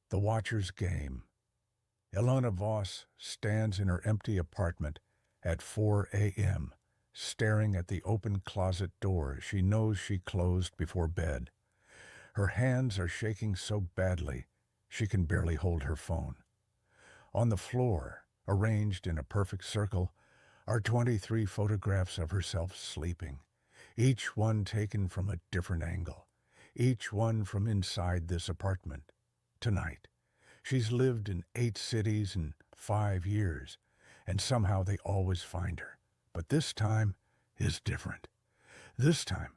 The Watcher's Game. Elena Voss stands in her empty apartment at 4 a.m., staring at the open closet door she knows she closed before bed. Her hands are shaking so badly she can barely hold her phone. On the floor, arranged in a perfect circle, are 23 photographs of herself sleeping, each one taken from a different angle, each one from inside this apartment. Tonight, she's lived in 8 cities in 5 years, and somehow they always find her. But this time is different. This time,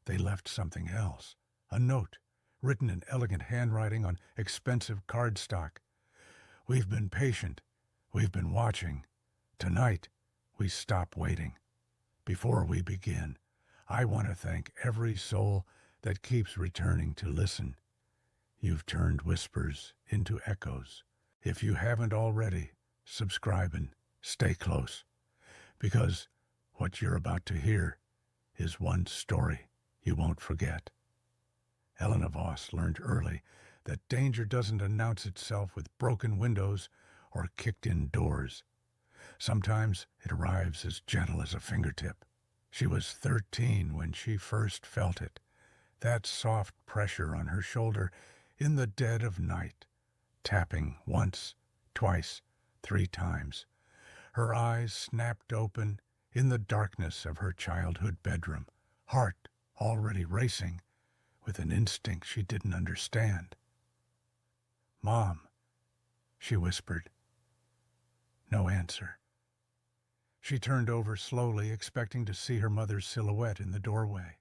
they left something else. A note, written in elegant handwriting on expensive cardstock. We've been patient. We've been watching. Tonight, we stop waiting. Before we begin, I want to thank every soul that keeps returning to listen. You've turned whispers into echoes. If you haven't already, subscribe and stay close, because what you're about to hear is one story you won't forget. Elena Voss learned early that danger doesn't announce itself with broken windows or kicked-in doors. Sometimes it arrives as gentle as a fingertip. She was 13 when she first felt it, that soft pressure on her shoulder in the dead of night, tapping once, twice, 3 times. Her eyes snapped open in the darkness of her childhood bedroom, heart already racing with an instinct she didn't understand. "Mom," she whispered. No answer. She turned over slowly, expecting to see her mother's silhouette in the doorway.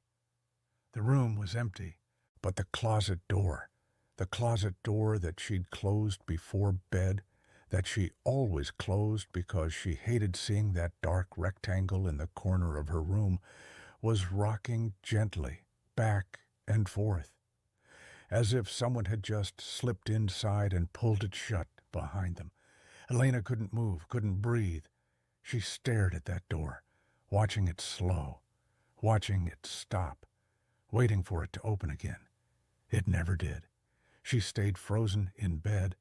The room was empty, but the closet door that she'd closed before bed, that she always closed because she hated seeing that dark rectangle in the corner of her room, was rocking gently back and forth, as if someone had just slipped inside and pulled it shut behind them. Elena couldn't move, couldn't breathe. She stared at that door, watching it slow, watching it stop, waiting for it to open again. It never did. She stayed frozen in bed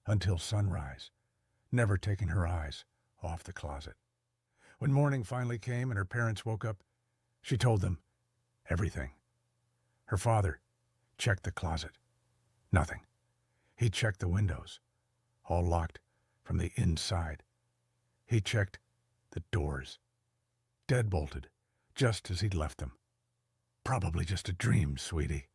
until sunrise, never taking her eyes off the closet. When morning finally came and her parents woke up, she told them everything. Her father checked the closet. Nothing. He checked the windows, all locked from the inside. He checked the doors, deadbolted, just as he'd left them. "Probably just a dream, sweetie,"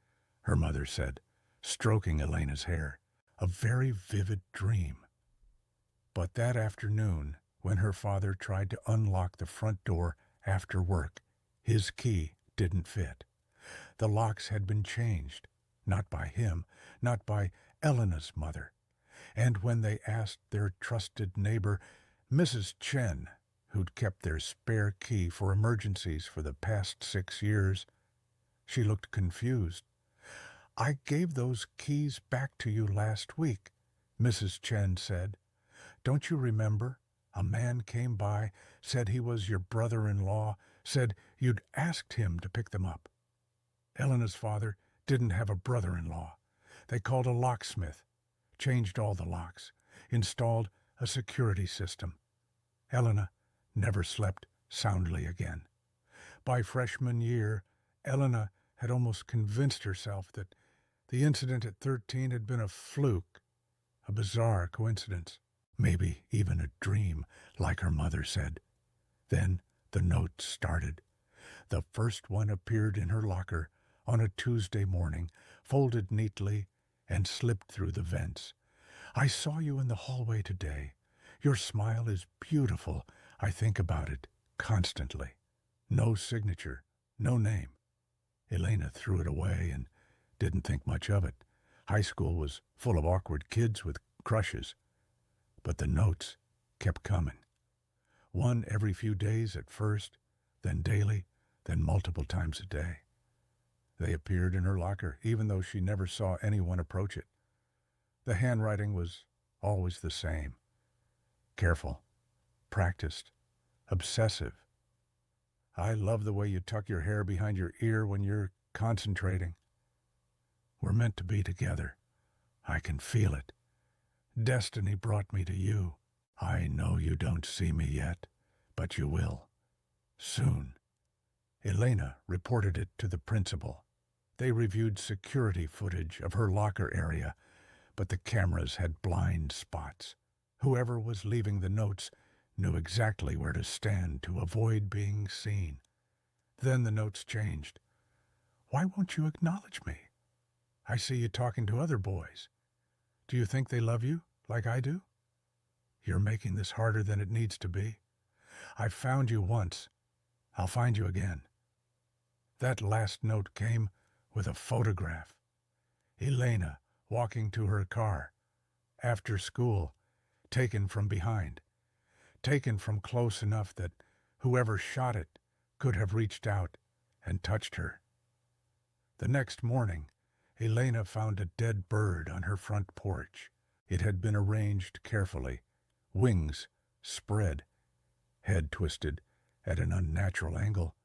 her mother said, stroking Elena's hair. "A very vivid dream." But that afternoon, when her father tried to unlock the front door after work, his key didn't fit. The locks had been changed, not by him, not by Elena's mother. And when they asked their trusted neighbor, Mrs. Chen, who'd kept their spare key for emergencies for the past 6 years, she looked confused. "I gave those keys back to you last week," Mrs. Chen said. "Don't you remember? A man came by, said he was your brother-in-law, said you'd asked him to pick them up." Elena's father didn't have a brother-in-law. They called a locksmith, changed all the locks, installed a security system. Elena never slept soundly again. By freshman year, Elena had almost convinced herself that the incident at 13 had been a fluke, a bizarre coincidence, maybe even a dream, like her mother said. Then the notes started. The first one appeared in her locker on a Tuesday morning, folded neatly and slipped through the vents. "I saw you in the hallway today. Your smile is beautiful. I think about it constantly." No signature, no name. Elena threw it away and didn't think much of it. High school was full of awkward kids with crushes. But the notes kept coming. One every few days at first, then daily, then multiple times a day. They appeared in her locker, even though she never saw anyone approach it. The handwriting was always the same. Careful, practiced, obsessive. "I love the way you tuck your hair behind your ear when you're concentrating. We're meant to be together. I can feel it. Destiny brought me to you. I know you don't see me yet, but you will. Soon. Elena reported it to the principal. They reviewed security footage of her locker area, but the cameras had blind spots. Whoever was leaving the notes knew exactly where to stand to avoid being seen. Then the notes changed. Why won't you acknowledge me? I see you talking to other boys. Do you think they love you, like I do? You're making this harder than it needs to be. I found you once. I'll find you again. That last note came with a photograph. Elena walking to her car. After school, taken from behind. Taken from close enough that whoever shot it could have reached out and touched her. The next morning, Elena found a dead bird on her front porch. It had been arranged carefully, wings spread, head twisted at an unnatural angle,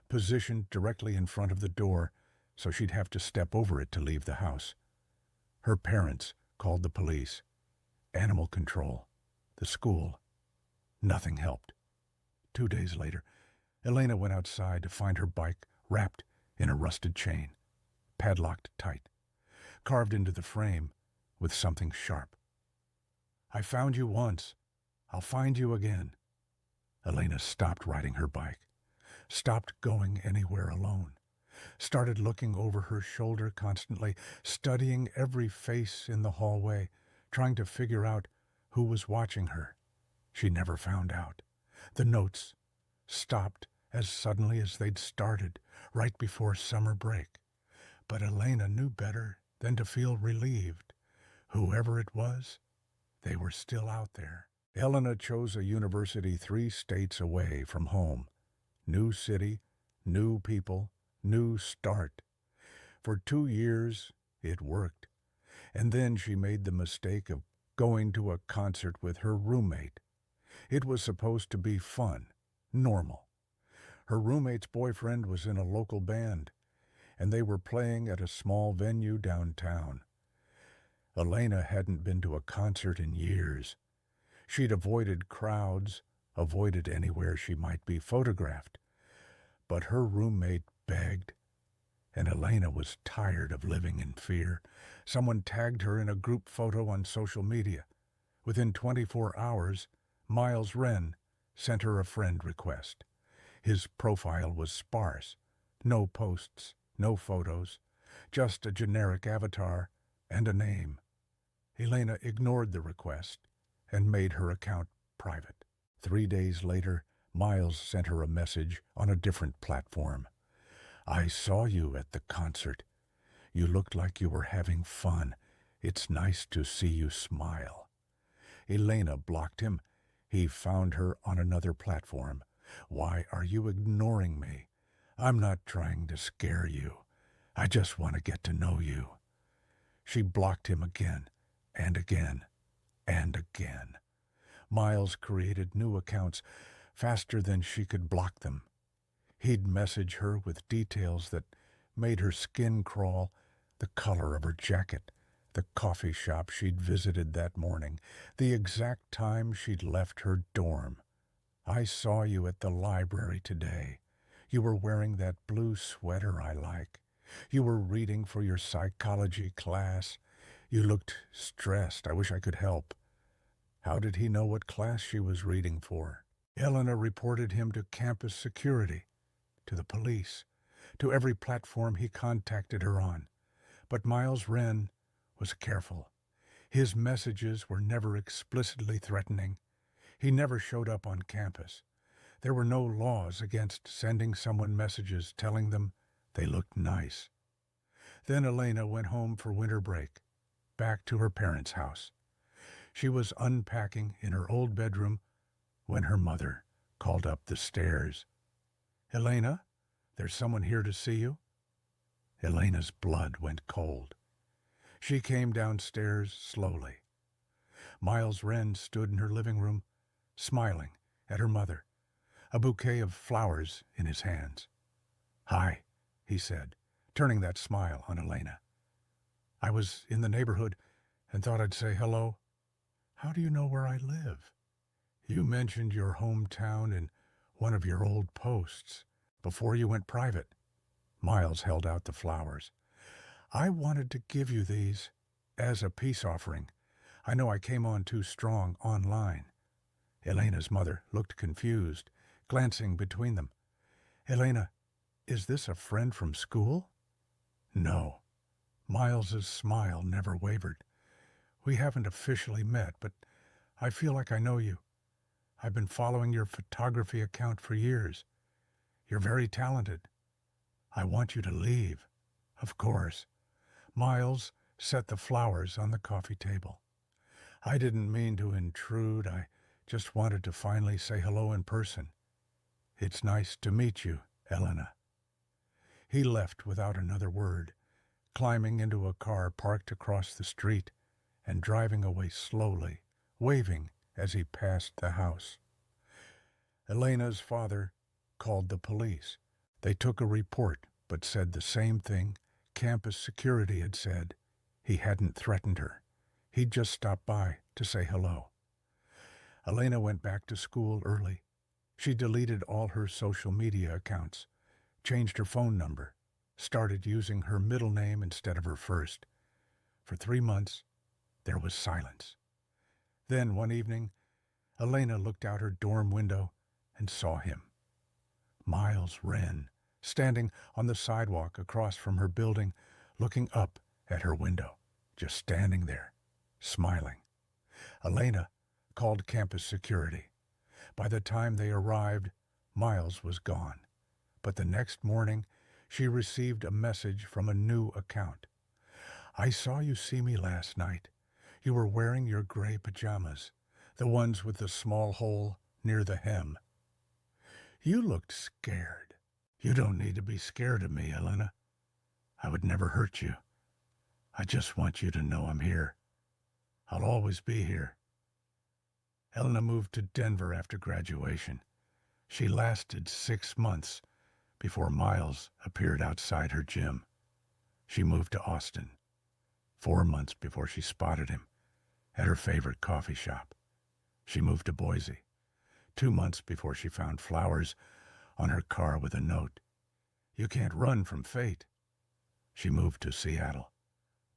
positioned directly in front of the door so she'd have to step over it to leave the house. Her parents called the police, animal control, the school. Nothing helped. 2 days later, Elena went outside to find her bike wrapped in a rusted chain, padlocked tight, carved into the frame with something sharp. I found you once. I'll find you again. Elena stopped riding her bike, stopped going anywhere alone, started looking over her shoulder constantly, studying every face in the hallway, trying to figure out who was watching her. She never found out. The notes stopped as suddenly as they'd started, right before summer break. But Elena knew better than to feel relieved. Whoever it was, they were still out there. Elena chose a university 3 states away from home. New city, new people, new start. For 2 years, it worked. And then she made the mistake of going to a concert with her roommate. It was supposed to be fun, normal. Her roommate's boyfriend was in a local band, and they were playing at a small venue downtown. Elena hadn't been to a concert in years. She'd avoided crowds, avoided anywhere she might be photographed. But her roommate begged, and Elena was tired of living in fear. Someone tagged her in a group photo on social media. Within 24 hours, Miles Wren sent her a friend request. His profile was sparse. No posts, no photos, just a generic avatar and a name. Elena ignored the request and made her account private. 3 days later, Miles sent her a message on a different platform. I saw you at the concert. You looked like you were having fun. It's nice to see you smile. Elena blocked him. He found her on another platform. Why are you ignoring me? I'm not trying to scare you. I just want to get to know you. She blocked him again and again and again. Miles created new accounts faster than she could block them. He'd message her with details that made her skin crawl, the color of her jacket, the coffee shop she'd visited that morning, the exact time she'd left her dorm. I saw you at the library today. You were wearing that blue sweater I like. You were reading for your psychology class. You looked stressed. I wish I could help. How did he know what class she was reading for? Elena reported him to campus security, to the police, to every platform he contacted her on. But Miles Wren was careful. His messages were never explicitly threatening. He never showed up on campus. There were no laws against sending someone messages telling them they looked nice. Then Elena went home for winter break, back to her parents' house. She was unpacking in her old bedroom when her mother called up the stairs. Elena, there's someone here to see you. Elena's blood went cold. She came downstairs slowly. Miles Wren stood in her living room, smiling at her mother, a bouquet of flowers in his hands. Hi, he said, turning that smile on Elena. I was in the neighborhood. and thought I'd say hello. How do you know where I live? You mentioned your hometown in one of your old posts before you went private. Miles held out the flowers. I wanted to give you these as a peace offering. I know I came on too strong online. Elena's mother looked confused, glancing between them. Elena, is this a friend from school? No. Miles's smile never wavered. We haven't officially met, but I feel like I know you. I've been following your photography account for years. You're very talented. I want you to leave. Of course. Miles set the flowers on the coffee table. I didn't mean to intrude. I just wanted to finally say hello in person. It's nice to meet you, Elena. He left without another word, climbing into a car parked across the street and driving away slowly, waving as he passed the house. Elena's father called the police. They took a report, but said the same thing campus security had said. He hadn't threatened her. He'd just stopped by to say hello. Elena went back to school early. She deleted all her social media accounts, changed her phone number, started using her middle name instead of her first. For 3 months, there was silence. Then, one evening, Elena looked out her dorm window and saw him. Miles Wren, standing on the sidewalk across from her building, looking up at her window, just standing there, smiling. Elena called campus security. By the time they arrived, Miles was gone. But the next morning, she received a message from a new account. I saw you see me last night. You were wearing your gray pajamas, the ones with the small hole near the hem. You looked scared. You don't need to be scared of me, Elena. I would never hurt you. I just want you to know I'm here. I'll always be here. Elena moved to Denver after graduation. She lasted 6 months before Miles appeared outside her gym. She moved to Austin 4 months before she spotted him at her favorite coffee shop. She moved to Boise 2 months before she found flowers on her car with a note. You can't run from fate. She moved to Seattle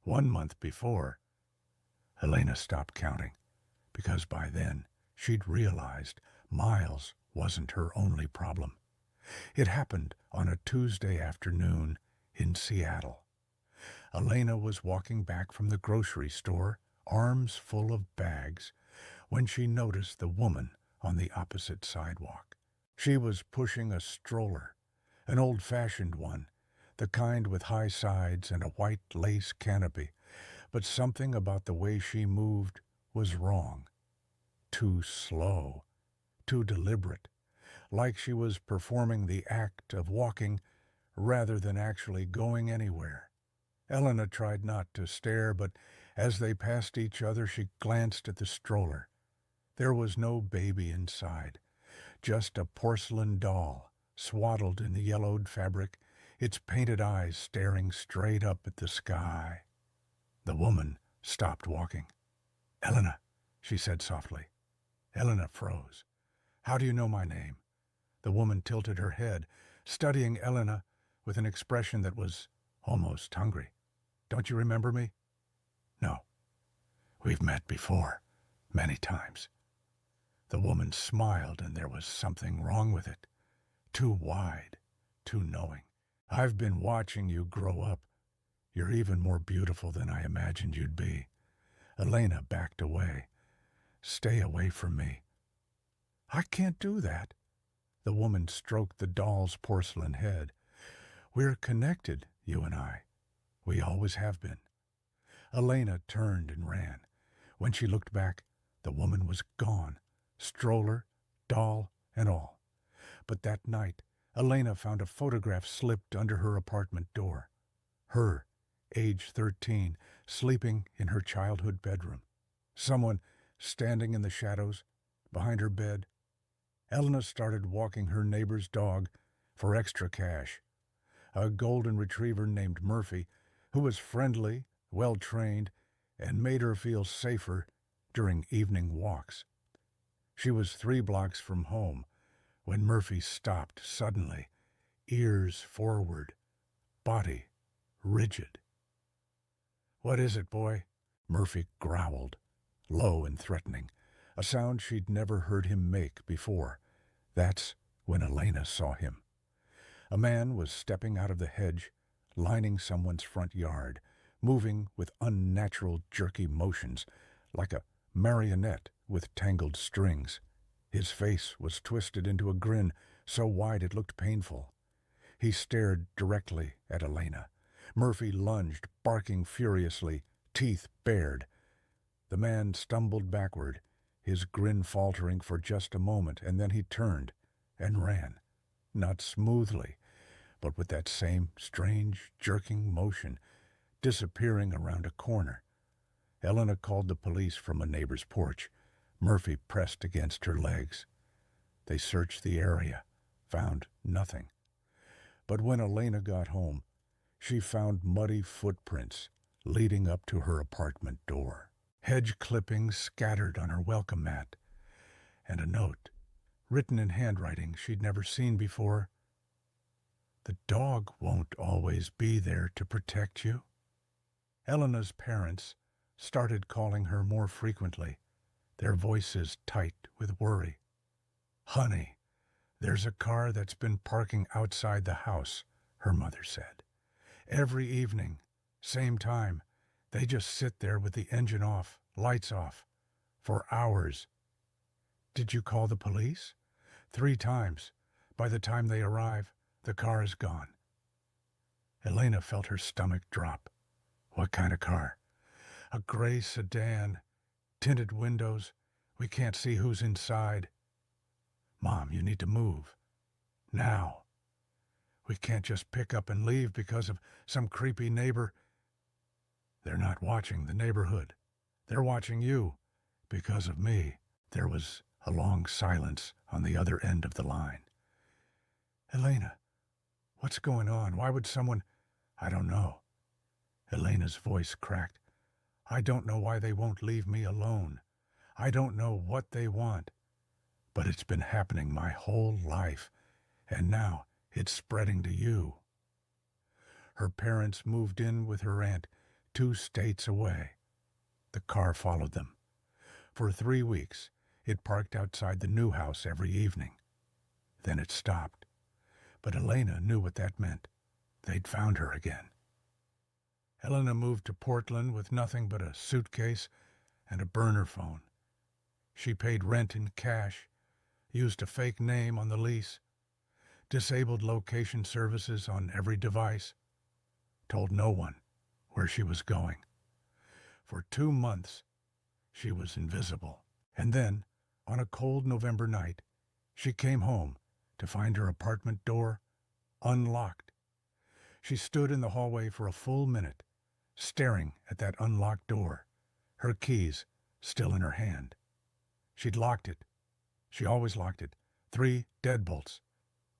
1 month before. Elena stopped counting, because by then she'd realized Miles wasn't her only problem. It happened on a Tuesday afternoon in Seattle. Elena was walking back from the grocery store, arms full of bags, when she noticed the woman on the opposite sidewalk. She was pushing a stroller, an old-fashioned one, the kind with high sides and a white lace canopy, but something about the way she moved was wrong. Too slow, too deliberate, like she was performing the act of walking rather than actually going anywhere. Elena tried not to stare, but as they passed each other, she glanced at the stroller. There was no baby inside, just a porcelain doll, swaddled in the yellowed fabric, its painted eyes staring straight up at the sky. The woman stopped walking. "Elena," she said softly. Elena froze. "How do you know my name?" The woman tilted her head, studying Elena with an expression that was almost hungry. "Don't you remember me?" "No. We've met before, many times." The woman smiled, and there was something wrong with it. Too wide, too knowing. "I've been watching you grow up. You're even more beautiful than I imagined you'd be." Elena backed away. "Stay away from me." "I can't do that." The woman stroked the doll's porcelain head. "We're connected, you and I. We always have been." Elena turned and ran. When she looked back, the woman was gone, stroller, doll, and all. But that night, Elena found a photograph slipped under her apartment door. Her, age 13, sleeping in her childhood bedroom. Someone standing in the shadows behind her bed. Elena started walking her neighbor's dog for extra cash. A golden retriever named Murphy, who was friendly, well-trained, and made her feel safer during evening walks. She was 3 blocks from home when Murphy stopped suddenly, ears forward, body rigid. "What is it, boy?" Murphy growled, low and threatening, a sound she'd never heard him make before. That's when Elena saw him. A man was stepping out of the hedge, lining someone's front yard, moving with unnatural jerky motions, like a marionette with tangled strings. His face was twisted into a grin so wide it looked painful. He stared directly at Elena. Murphy lunged, barking furiously, teeth bared. The man stumbled backward, his grin faltering for just a moment, and then he turned and ran. Not smoothly, but with that same strange, jerking motion, disappearing around a corner. Elena called the police from a neighbor's porch. Murphy pressed against her legs. They searched the area, found nothing. But when Elena got home, she found muddy footprints leading up to her apartment door, hedge clippings scattered on her welcome mat, and a note, written in handwriting she'd never seen before. "The dog won't always be there to protect you." Elena's parents started calling her more frequently, their voices tight with worry. "Honey, there's a car that's been parking outside the house," her mother said. "Every evening, same time, they just sit there with the engine off, lights off, for hours." "Did you call the police?" "3 times. By the time they arrive, the car is gone." Elena felt her stomach drop. "What kind of car?" "A gray sedan, tinted windows. We can't see who's inside." "Mom, you need to move. Now. We can't just pick up and leave because of some creepy neighbor." "They're not watching the neighborhood. They're watching you because of me." There was a long silence on the other end of the line. "Elena, what's going on? Why would someone—" "I don't know." Elena's voice cracked. "I don't know why they won't leave me alone. I don't know what they want. But it's been happening my whole life, and now it's spreading to you." Her parents moved in with her aunt 2 states away. The car followed them. For 3 weeks, it parked outside the new house every evening. Then it stopped. But Elena knew what that meant. They'd found her again. Elena moved to Portland with nothing but a suitcase and a burner phone. She paid rent in cash, used a fake name on the lease, disabled location services on every device, told no one where she was going. For 2 months, she was invisible. And then, on a cold November night, she came home to find her apartment door unlocked. She stood in the hallway for a full minute, staring at that unlocked door, her keys still in her hand. She'd locked it. She always locked it. 3 deadbolts.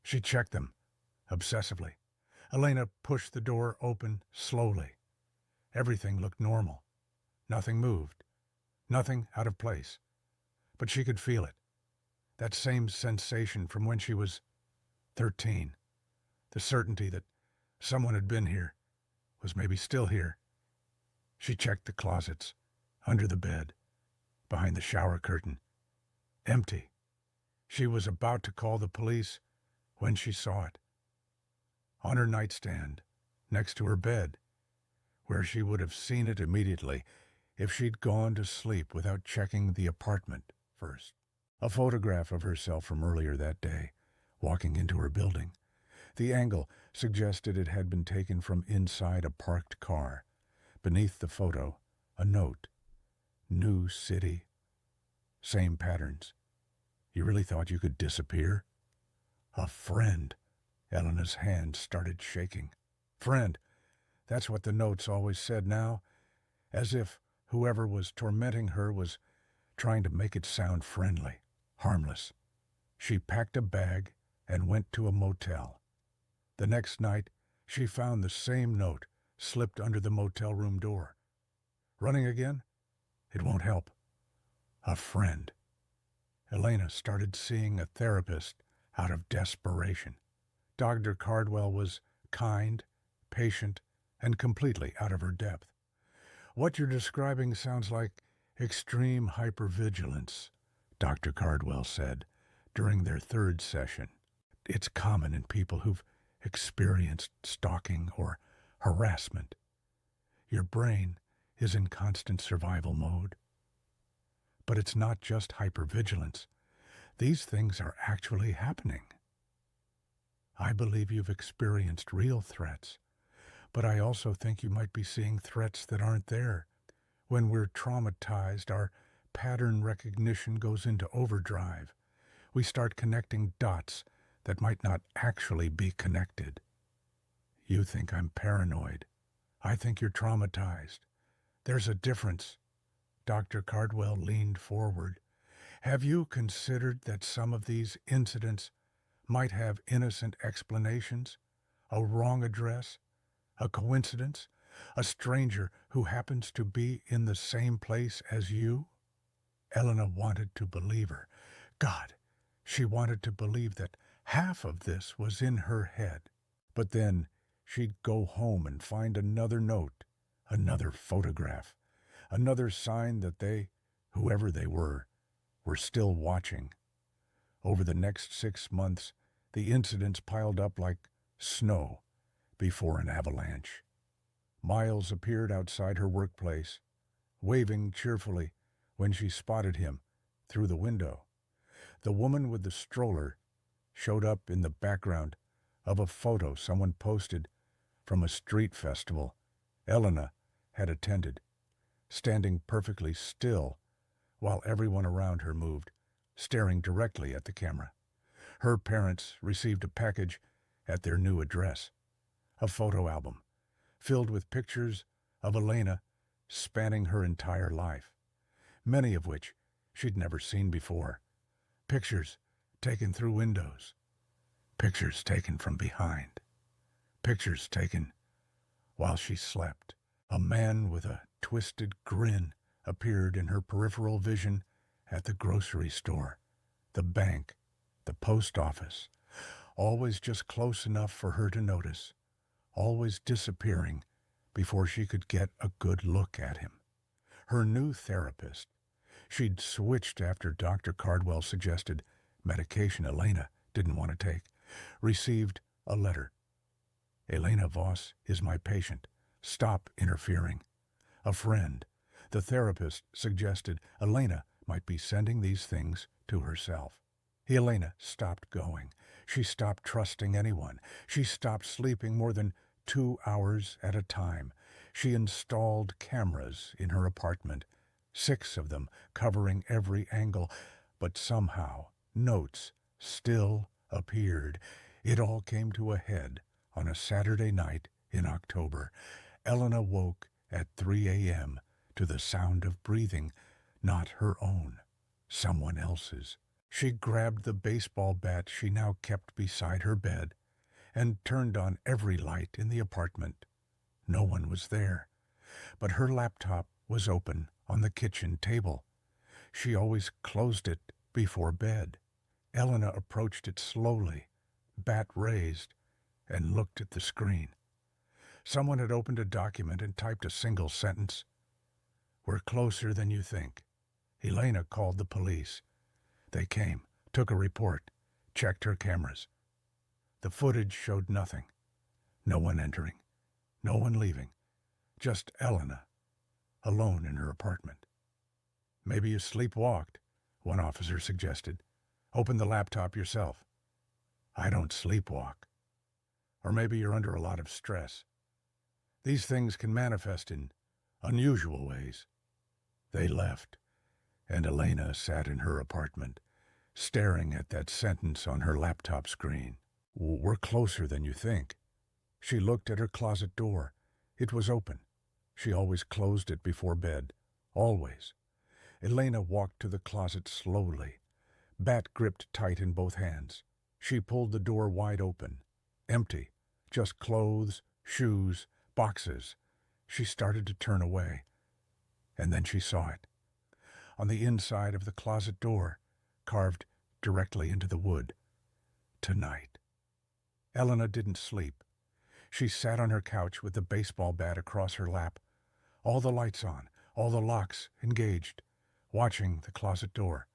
She checked them, obsessively. Elena pushed the door open slowly. Everything looked normal. Nothing moved. Nothing out of place. But she could feel it. That same sensation from when she was 13. The certainty that someone had been here, was maybe still here. She checked the closets, under the bed, behind the shower curtain. Empty. She was about to call the police when she saw it. On her nightstand, next to her bed, where she would have seen it immediately if she'd gone to sleep without checking the apartment first. A photograph of herself from earlier that day, walking into her building. The angle suggested it had been taken from inside a parked car. Beneath the photo, a note. New city. Same patterns. You really thought you could disappear? A friend. Elena's hand started shaking. Friend. That's what the notes always said now, as if whoever was tormenting her was trying to make it sound friendly, harmless. She packed a bag and went to a motel. The next night, she found the same note slipped under the motel room door. Running again? It won't help. A friend. Elena started seeing a therapist out of desperation. Dr. Cardwell was kind, patient, and completely out of her depth. What you're describing sounds like extreme hypervigilance, Dr. Cardwell said during their third session. It's common in people who've experienced stalking or harassment. Your brain is in constant survival mode. But it's not just hypervigilance. These things are actually happening. I believe you've experienced real threats, but I also think you might be seeing threats that aren't there. When we're traumatized, our pattern recognition goes into overdrive. We start connecting dots that might not actually be connected. You think I'm paranoid. I think you're traumatized. There's a difference. Dr. Cardwell leaned forward. Have you considered that some of these incidents might have innocent explanations? A wrong address? A coincidence? A stranger who happens to be in the same place as you? Elena wanted to believe her. God, she wanted to believe that half of this was in her head. But then she'd go home and find another note, another photograph, another sign that they, whoever they were still watching. Over the next 6 months, the incidents piled up like snow before an avalanche. Miles appeared outside her workplace, waving cheerfully when she spotted him through the window. The woman with the stroller showed up in the background of a photo someone posted from a street festival Elena had attended, standing perfectly still while everyone around her moved, staring directly at the camera. Her parents received a package at their new address, a photo album filled with pictures of Elena spanning her entire life, many of which she'd never seen before. Pictures taken through windows, pictures taken from behind, pictures taken while she slept. A man with a twisted grin appeared in her peripheral vision at the grocery store, the bank, the post office, always just close enough for her to notice, always disappearing before she could get a good look at him. Her new therapist, she'd switched after Dr. Cardwell suggested medication Elena didn't want to take, received a letter. Elena Voss is my patient. Stop interfering. A friend, the therapist, suggested Elena might be sending these things to herself. Elena stopped going. She stopped trusting anyone. She stopped sleeping more than 2 hours at a time. She installed cameras in her apartment, 6 of them covering every angle, but somehow notes still appeared. It all came to a head on a Saturday night in October. Elena woke at 3 a.m. to the sound of breathing, not her own, someone else's. She grabbed the baseball bat she now kept beside her bed and turned on every light in the apartment. No one was there, but her laptop was open on the kitchen table. She always closed it before bed. Elena approached it slowly, bat raised, and looked at the screen. Someone had opened a document and typed a single sentence. "We're closer than you think." Elena called the police. They came, took a report, checked her cameras. The footage showed nothing. No one entering, no one leaving, just Elena, alone in her apartment. "Maybe you sleepwalked," one officer suggested. "Open the laptop yourself." "I don't sleepwalk." "Or maybe you're under a lot of stress. These things can manifest in unusual ways." They left, and Elena sat in her apartment, staring at that sentence on her laptop screen. "We're closer than you think." She looked at her closet door. It was open. She always closed it before bed. Always. Elena walked to the closet slowly, bat gripped tight in both hands. She pulled the door wide open. Empty. Just clothes, shoes, boxes. She started to turn away. And then she saw it. On the inside of the closet door, carved directly into the wood. Tonight. Elena didn't sleep. She sat on her couch with the baseball bat across her lap, all the lights on, all the locks engaged, watching the closet door.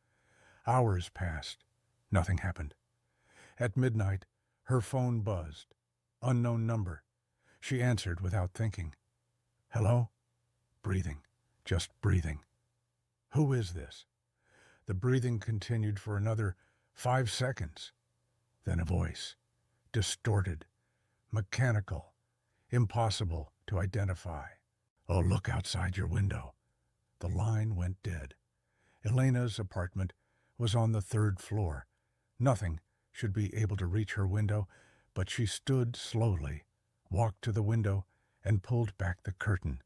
Hours passed. Nothing happened. At midnight, her phone buzzed. Unknown number. She answered without thinking. Hello? Breathing. Just breathing. Who is this? The breathing continued for another 5 seconds. Then a voice. Distorted. Mechanical. Impossible to identify. Oh, look outside your window. The line went dead. Elena's apartment was on the 3rd floor. Nothing should be able to reach her window, but she stood slowly, walked to the window, and pulled back the curtain.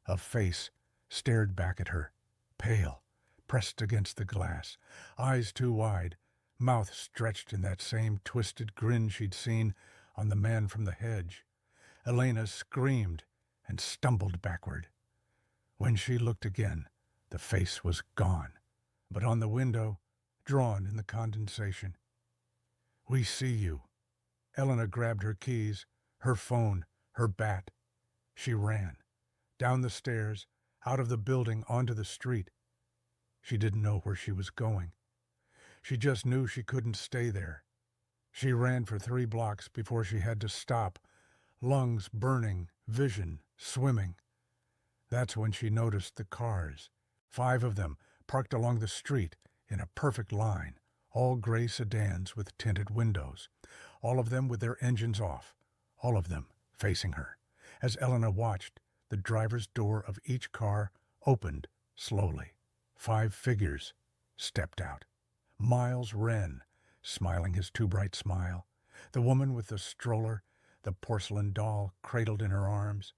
A face stared back at her, pale, pressed against the glass, eyes too wide, mouth stretched in that same twisted grin she'd seen on the man from the hedge. Elena screamed and stumbled backward. When she looked again, the face was gone, but on the window, drawn in the condensation. We see you. Elena grabbed her keys, her phone, her bat. She ran. Down the stairs, out of the building onto the street. She didn't know where she was going. She just knew she couldn't stay there. She ran for 3 blocks before she had to stop, lungs burning, vision swimming. That's when she noticed the cars, 5 of them parked along the street in a perfect line, all gray sedans with tinted windows, all of them with their engines off, all of them facing her. As Elena watched, the driver's door of each car opened slowly. 5 figures stepped out. Miles Wren, smiling his too bright smile, the woman with the stroller, the porcelain doll cradled in her arms,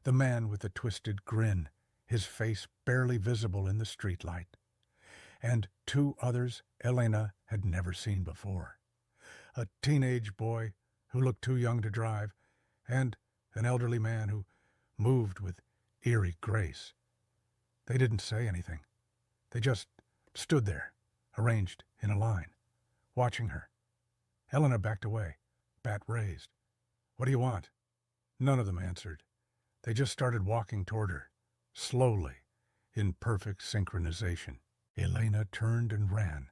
the man with the twisted grin, his face barely visible in the streetlight, and 2 others Elena had never seen before. A teenage boy who looked too young to drive, and an elderly man who moved with eerie grace. They didn't say anything. They just stood there, arranged in a line, watching her. Elena backed away, bat raised. What do you want? None of them answered. They just started walking toward her, slowly, in perfect synchronization. Elena turned and ran,